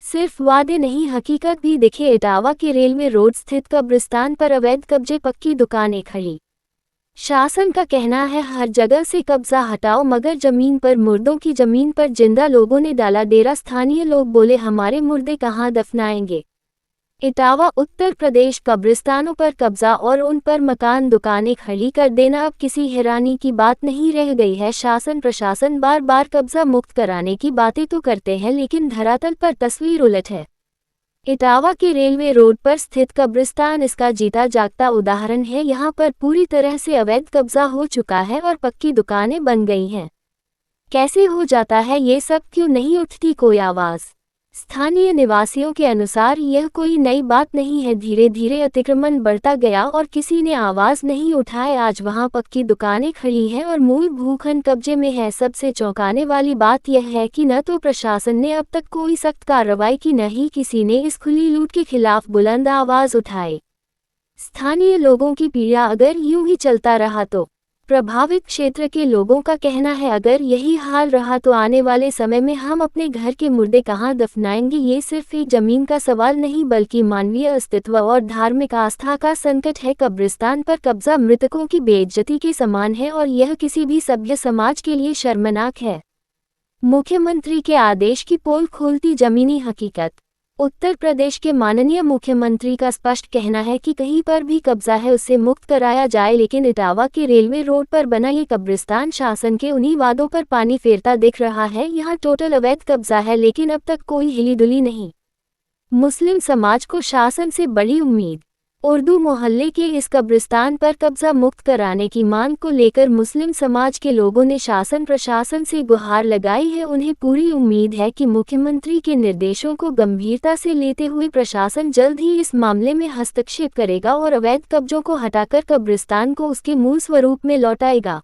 सिर्फ वादे नहीं, हकीकत भी दिखे। इटावा के रेलवे रोड स्थित कब्रिस्तान पर अवैध कब्जे, पक्की दुकानें खड़ी। शासन का कहना है हर जगह से कब्जा हटाओ, मगर जमीन पर मुर्दों की जमीन पर जिंदा लोगों ने डाला डेरा। स्थानीय लोग बोले हमारे मुर्दे कहाँ दफनाएंगे। इटावा उत्तर प्रदेश। कब्रिस्तानों पर कब्जा और उन पर मकान दुकानें खड़ी कर देना अब किसी हैरानी की बात नहीं रह गई है। शासन प्रशासन बार बार कब्जा मुक्त कराने की बातें तो करते हैं, लेकिन धरातल पर तस्वीर उलट है। इटावा के रेलवे रोड पर स्थित कब्रिस्तान इसका जीता जागता उदाहरण है। यहाँ पर पूरी तरह से अवैध कब्जा हो चुका है और पक्की दुकानें बन गई हैं। कैसे हो जाता है ये सब, क्यों नहीं उठती कोई आवाज़। स्थानीय निवासियों के अनुसार यह कोई नई बात नहीं है, धीरे धीरे अतिक्रमण बढ़ता गया और किसी ने आवाज़ नहीं उठाए। आज वहां पक्की दुकानें खड़ी हैं और मूल भूखंड कब्जे में है। सबसे चौंकाने वाली बात यह है कि न तो प्रशासन ने अब तक कोई सख्त कार्रवाई की, न ही किसी ने इस खुली लूट के खिलाफ बुलंद आवाज़ उठाई। स्थानीय लोगों की पीड़ा अगर यूं ही चलता रहा तो प्रभावित क्षेत्र के लोगों का कहना है अगर यही हाल रहा तो आने वाले समय में हम अपने घर के मुर्दे कहाँ दफनाएंगे। ये सिर्फ एक जमीन का सवाल नहीं, बल्कि मानवीय अस्तित्व और धार्मिक आस्था का संकट है। कब्रिस्तान पर कब्जा मृतकों की बेइज्जती के समान है और यह किसी भी सभ्य समाज के लिए शर्मनाक है। मुख्यमंत्री के आदेश की पोल खोलती जमीनी हकीकत। उत्तर प्रदेश के माननीय मुख्यमंत्री का स्पष्ट कहना है कि कहीं पर भी कब्जा है उसे मुक्त कराया जाए, लेकिन इटावा के रेलवे रोड पर बना ये कब्रिस्तान शासन के उन्हीं वादों पर पानी फेरता दिख रहा है। यहाँ टोटल अवैध कब्जा है, लेकिन अब तक कोई हिलीडुली नहीं। मुस्लिम समाज को शासन से बड़ी उम्मीद। उर्दू मोहल्ले के इस कब्रिस्तान पर कब्जा मुक्त कराने की मांग को लेकर मुस्लिम समाज के लोगों ने शासन प्रशासन से गुहार लगाई है। उन्हें पूरी उम्मीद है कि मुख्यमंत्री के निर्देशों को गंभीरता से लेते हुए प्रशासन जल्द ही इस मामले में हस्तक्षेप करेगा और अवैध कब्जों को हटाकर कब्रिस्तान को उसके मूल स्वरूप में लौटाएगा।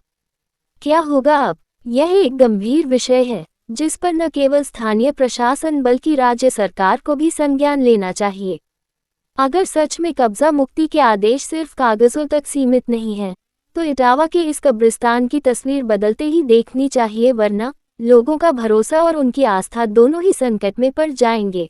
क्या होगा अब, यह एक गंभीर विषय है जिस पर न केवल स्थानीय प्रशासन बल्कि राज्य सरकार को भी संज्ञान लेना चाहिए। अगर सच में कब्जा मुक्ति के आदेश सिर्फ कागजों तक सीमित नहीं है, तो इटावा के इस कब्रिस्तान की तस्वीर बदलते ही देखनी चाहिए, वरना लोगों का भरोसा और उनकी आस्था दोनों ही संकट में पड़ जाएंगे।